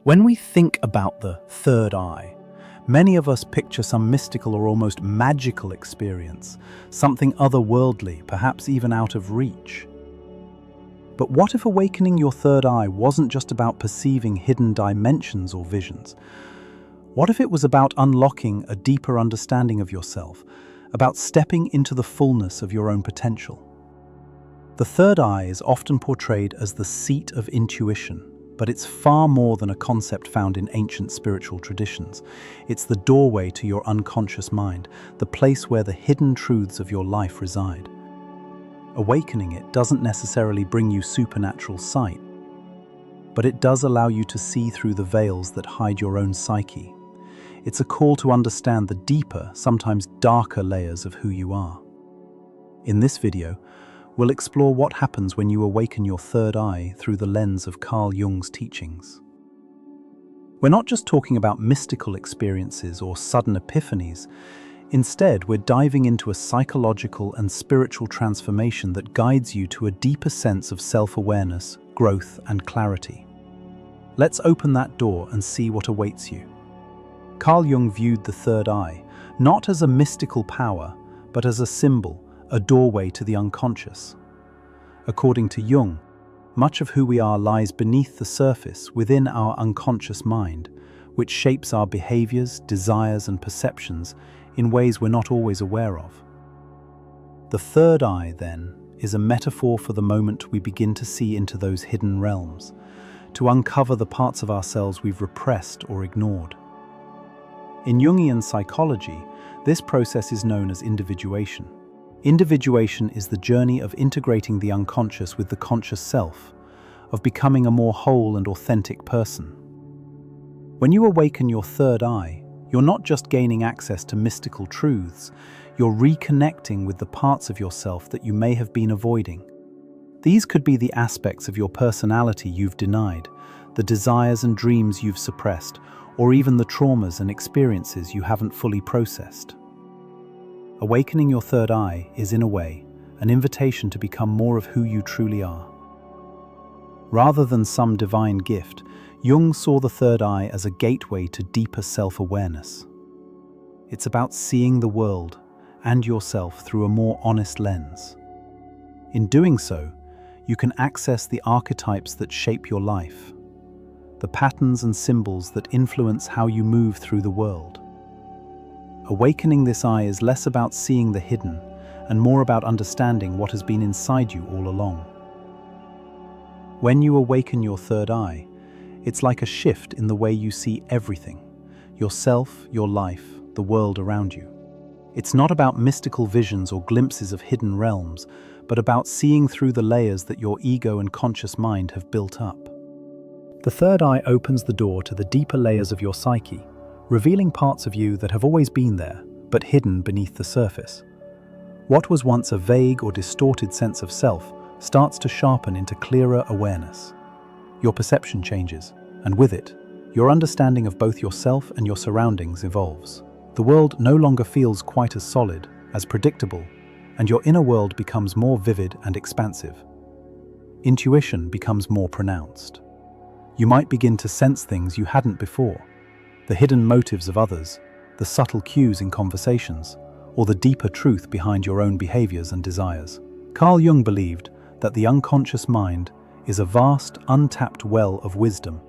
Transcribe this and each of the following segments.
When we think about the third eye, many of us picture some mystical or almost magical experience, something otherworldly, perhaps even out of reach. But what if awakening your third eye wasn't just about perceiving hidden dimensions or visions? What if it was about unlocking a deeper understanding of yourself, about stepping into the fullness of your own potential? The third eye is often portrayed as the seat of intuition, but it's far more than a concept found in ancient spiritual traditions. It's the doorway to your unconscious mind, the place where the hidden truths of your life reside. Awakening it doesn't necessarily bring you supernatural sight, but it does allow you to see through the veils that hide your own psyche. It's a call to understand the deeper, sometimes darker layers of who you are. In this video, we'll explore what happens when you awaken your third eye through the lens of Jung's teachings. We're not just talking about mystical experiences or sudden epiphanies. Instead, we're diving into a psychological and spiritual transformation that guides you to a deeper sense of self-awareness, growth, and clarity. Let's open that door and see what awaits you. Jung viewed the third eye not as a mystical power, but as a symbol, a doorway to the unconscious. According to Jung, much of who we are lies beneath the surface, within our unconscious mind, which shapes our behaviors, desires, and perceptions in ways we're not always aware of. The third eye, then, is a metaphor for the moment we begin to see into those hidden realms, to uncover the parts of ourselves we've repressed or ignored. In Jungian psychology, this process is known as individuation. Individuation is the journey of integrating the unconscious with the conscious self, of becoming a more whole and authentic person. When you awaken your third eye, you're not just gaining access to mystical truths, you're reconnecting with the parts of yourself that you may have been avoiding. These could be the aspects of your personality you've denied, the desires and dreams you've suppressed, or even the traumas and experiences you haven't fully processed. Awakening your third eye is, in a way, an invitation to become more of who you truly are. Rather than some divine gift, Jung saw the third eye as a gateway to deeper self-awareness. It's about seeing the world and yourself through a more honest lens. In doing so, you can access the archetypes that shape your life, the patterns and symbols that influence how you move through the world. Awakening this eye is less about seeing the hidden and more about understanding what has been inside you all along. When you awaken your third eye, it's like a shift in the way you see everything: yourself, your life, the world around you. It's not about mystical visions or glimpses of hidden realms, but about seeing through the layers that your ego and conscious mind have built up. The third eye opens the door to the deeper layers of your psyche, revealing parts of you that have always been there, but hidden beneath the surface. What was once a vague or distorted sense of self starts to sharpen into clearer awareness. Your perception changes, and with it, your understanding of both yourself and your surroundings evolves. The world no longer feels quite as solid, as predictable, and your inner world becomes more vivid and expansive. Intuition becomes more pronounced. You might begin to sense things you hadn't before: the hidden motives of others, the subtle cues in conversations, or the deeper truth behind your own behaviors and desires. Jung believed that the unconscious mind is a vast, untapped well of wisdom,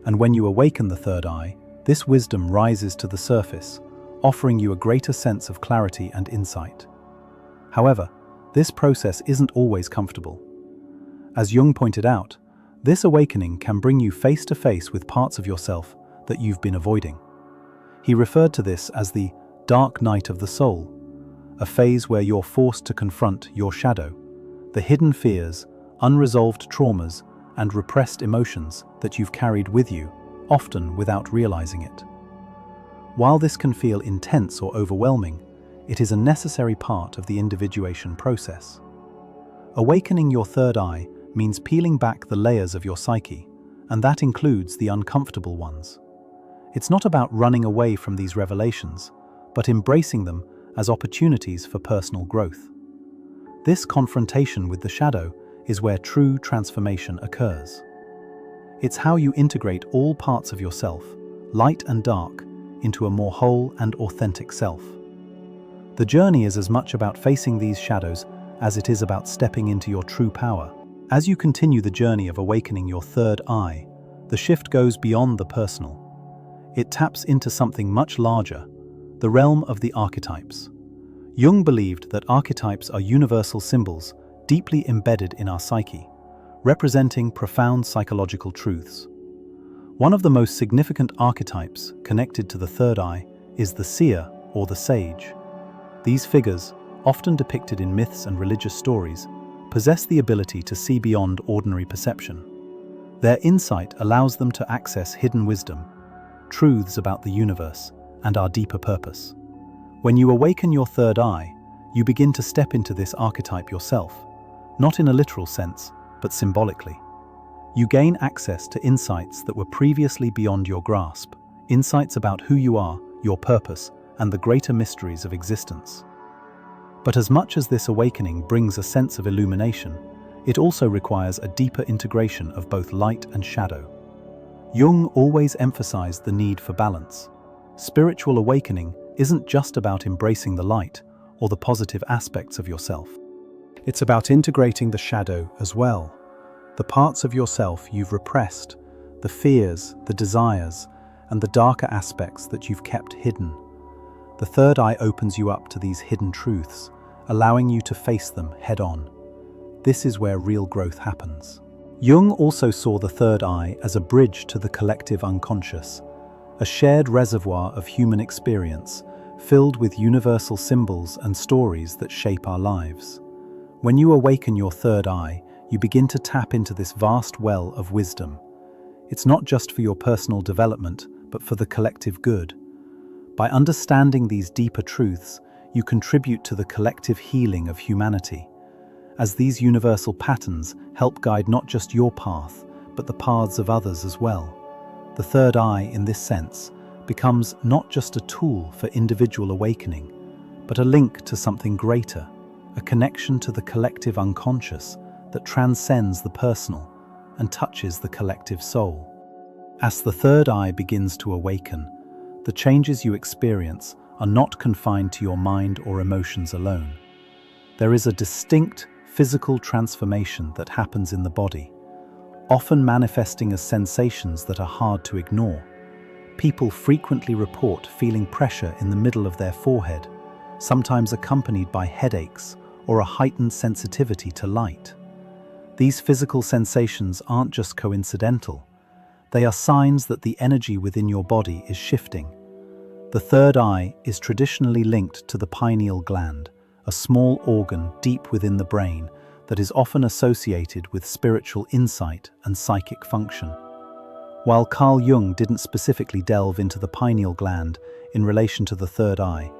and when you awaken the third eye, this wisdom rises to the surface, offering you a greater sense of clarity and insight. However, this process isn't always comfortable. As Jung pointed out, this awakening can bring you face to face with parts of yourself that you've been avoiding. He referred to this as the dark night of the soul, a phase where you're forced to confront your shadow, the hidden fears, unresolved traumas, and repressed emotions that you've carried with you, often without realizing it. While this can feel intense or overwhelming, it is a necessary part of the individuation process. Awakening your third eye means peeling back the layers of your psyche, and that includes the uncomfortable ones. It's not about running away from these revelations, but embracing them as opportunities for personal growth. This confrontation with the shadow is where true transformation occurs. It's how you integrate all parts of yourself, light and dark, into a more whole and authentic self. The journey is as much about facing these shadows as it is about stepping into your true power. As you continue the journey of awakening your third eye, the shift goes beyond the personal. It taps into something much larger, the realm of the archetypes. Jung believed that archetypes are universal symbols deeply embedded in our psyche, representing profound psychological truths. One of the most significant archetypes connected to the third eye is the seer or the sage. These figures, often depicted in myths and religious stories, possess the ability to see beyond ordinary perception. Their insight allows them to access hidden wisdom, truths about the universe, and our deeper purpose. When you awaken your third eye, you begin to step into this archetype yourself, not in a literal sense, but symbolically. You gain access to insights that were previously beyond your grasp, insights about who you are, your purpose, and the greater mysteries of existence. But as much as this awakening brings a sense of illumination, it also requires a deeper integration of both light and shadow. Jung always emphasized the need for balance. Spiritual awakening isn't just about embracing the light or the positive aspects of yourself. It's about integrating the shadow as well, the parts of yourself you've repressed, the fears, the desires, and the darker aspects that you've kept hidden. The third eye opens you up to these hidden truths, allowing you to face them head-on. This is where real growth happens. Jung also saw the third eye as a bridge to the collective unconscious, a shared reservoir of human experience filled with universal symbols and stories that shape our lives. When you awaken your third eye, you begin to tap into this vast well of wisdom. It's not just for your personal development, but for the collective good. By understanding these deeper truths, you contribute to the collective healing of humanity, as these universal patterns help guide not just your path, but the paths of others as well. The third eye, in this sense, becomes not just a tool for individual awakening, but a link to something greater, a connection to the collective unconscious that transcends the personal and touches the collective soul. As the third eye begins to awaken, the changes you experience are not confined to your mind or emotions alone. There is a distinct physical transformation that happens in the body, often manifesting as sensations that are hard to ignore. People frequently report feeling pressure in the middle of their forehead, sometimes accompanied by headaches or a heightened sensitivity to light. These physical sensations aren't just coincidental. They are signs that the energy within your body is shifting. The third eye is traditionally linked to the pineal gland, a small organ deep within the brain that is often associated with spiritual insight and psychic function. While Carl Jung didn't specifically delve into the pineal gland in relation to the third eye,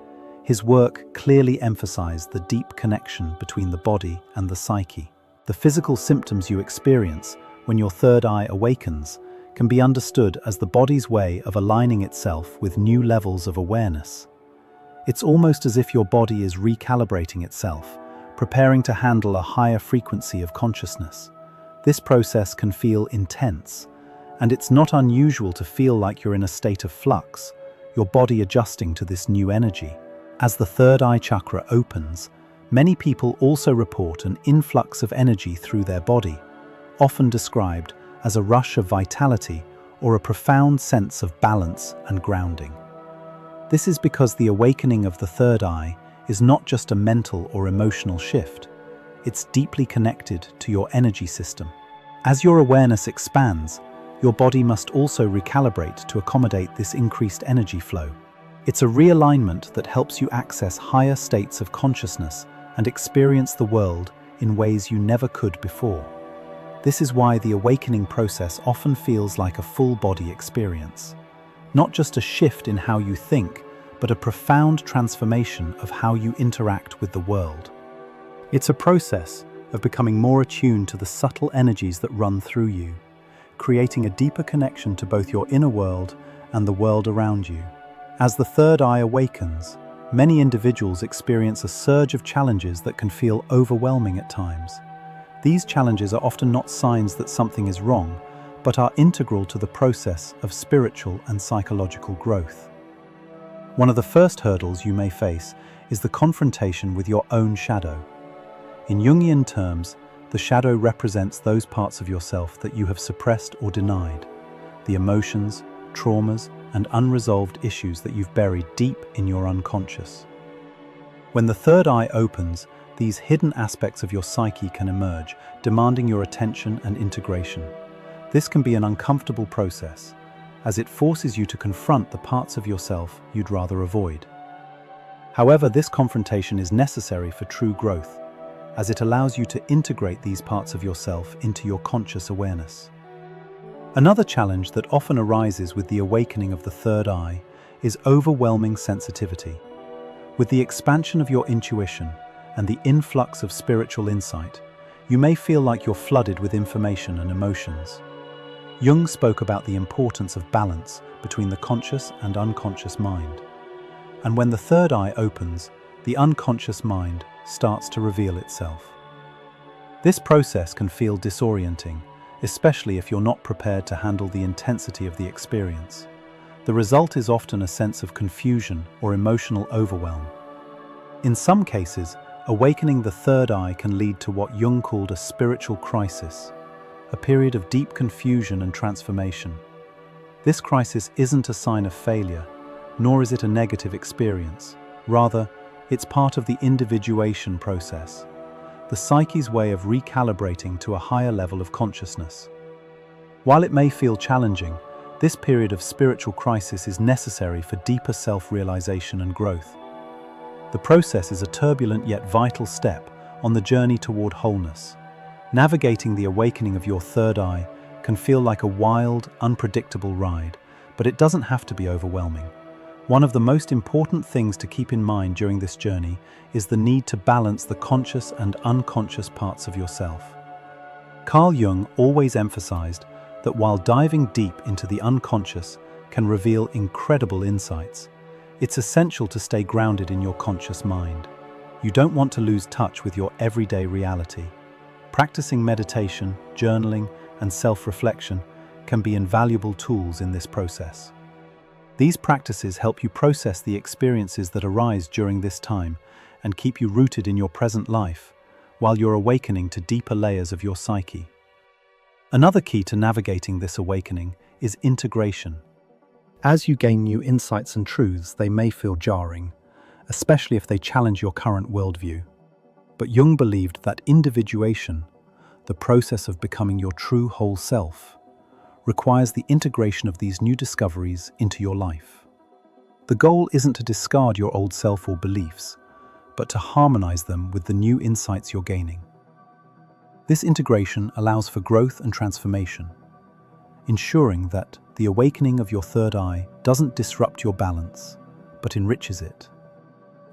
his work clearly emphasized the deep connection between the body and the psyche. The physical symptoms you experience when your third eye awakens can be understood as the body's way of aligning itself with new levels of awareness. It's almost as if your body is recalibrating itself, preparing to handle a higher frequency of consciousness. This process can feel intense, and it's not unusual to feel like you're in a state of flux, your body adjusting to this new energy. As the third eye chakra opens, many people also report an influx of energy through their body, often described as a rush of vitality or a profound sense of balance and grounding. This is because the awakening of the third eye is not just a mental or emotional shift, it's deeply connected to your energy system. As your awareness expands, your body must also recalibrate to accommodate this increased energy flow. It's a realignment that helps you access higher states of consciousness and experience the world in ways you never could before. This is why the awakening process often feels like a full-body experience. Not just a shift in how you think, but a profound transformation of how you interact with the world. It's a process of becoming more attuned to the subtle energies that run through you, creating a deeper connection to both your inner world and the world around you. As the third eye awakens, many individuals experience a surge of challenges that can feel overwhelming at times. These challenges are often not signs that something is wrong, but are integral to the process of spiritual and psychological growth. One of the first hurdles you may face is the confrontation with your own shadow. In Jungian terms, the shadow represents those parts of yourself that you have suppressed or denied, the emotions, traumas, and unresolved issues that you've buried deep in your unconscious. When the third eye opens, these hidden aspects of your psyche can emerge, demanding your attention and integration. This can be an uncomfortable process, as it forces you to confront the parts of yourself you'd rather avoid. However, this confrontation is necessary for true growth, as it allows you to integrate these parts of yourself into your conscious awareness. Another challenge that often arises with the awakening of the third eye is overwhelming sensitivity. With the expansion of your intuition and the influx of spiritual insight, you may feel like you're flooded with information and emotions. Jung spoke about the importance of balance between the conscious and unconscious mind. And when the third eye opens, the unconscious mind starts to reveal itself. This process can feel disorienting, especially if you're not prepared to handle the intensity of the experience. The result is often a sense of confusion or emotional overwhelm. In some cases, awakening the third eye can lead to what Jung called a spiritual crisis, a period of deep confusion and transformation. This crisis isn't a sign of failure, nor is it a negative experience. Rather, it's part of the individuation process, the psyche's way of recalibrating to a higher level of consciousness. While it may feel challenging, this period of spiritual crisis is necessary for deeper self-realization and growth. The process is a turbulent yet vital step on the journey toward wholeness. Navigating the awakening of your third eye can feel like a wild, unpredictable ride, but it doesn't have to be overwhelming. One of the most important things to keep in mind during this journey is the need to balance the conscious and unconscious parts of yourself. Carl Jung always emphasized that while diving deep into the unconscious can reveal incredible insights, it's essential to stay grounded in your conscious mind. You don't want to lose touch with your everyday reality. Practicing meditation, journaling, and self-reflection can be invaluable tools in this process. These practices help you process the experiences that arise during this time and keep you rooted in your present life, while you're awakening to deeper layers of your psyche. Another key to navigating this awakening is integration. As you gain new insights and truths, they may feel jarring, especially if they challenge your current worldview. But Jung believed that individuation, the process of becoming your true whole self, requires the integration of these new discoveries into your life. The goal isn't to discard your old self or beliefs, but to harmonize them with the new insights you're gaining. This integration allows for growth and transformation, ensuring that the awakening of your third eye doesn't disrupt your balance, but enriches it.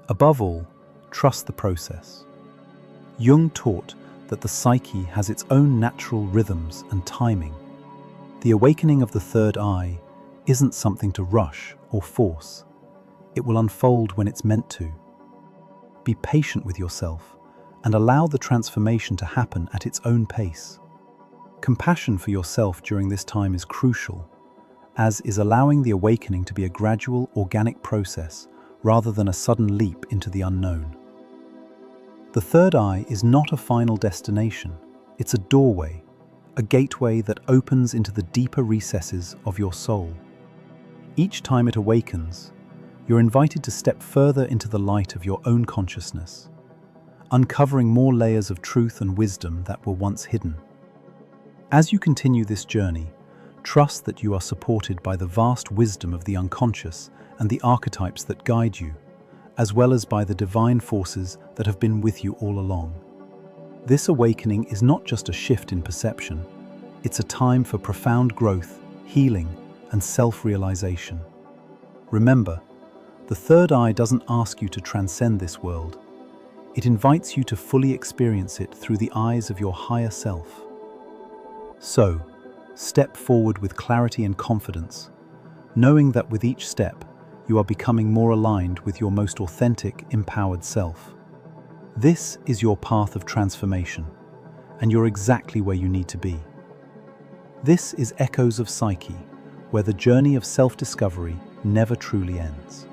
Above all, trust the process. Jung taught that the psyche has its own natural rhythms and timing. The awakening of the third eye isn't something to rush or force. It will unfold when it's meant to. Be patient with yourself and allow the transformation to happen at its own pace. Compassion for yourself during this time is crucial, as is allowing the awakening to be a gradual, organic process rather than a sudden leap into the unknown. The third eye is not a final destination. It's a doorway, a gateway that opens into the deeper recesses of your soul. Each time it awakens, you're invited to step further into the light of your own consciousness, uncovering more layers of truth and wisdom that were once hidden. As you continue this journey, trust that you are supported by the vast wisdom of the unconscious and the archetypes that guide you, as well as by the divine forces that have been with you all along. This awakening is not just a shift in perception, it's a time for profound growth, healing, and self-realization. Remember, the third eye doesn't ask you to transcend this world. It invites you to fully experience it through the eyes of your higher self. So, step forward with clarity and confidence, knowing that with each step, you are becoming more aligned with your most authentic, empowered self. This is your path of transformation, and you're exactly where you need to be. This is Echoes of Psyche, where the journey of self-discovery never truly ends.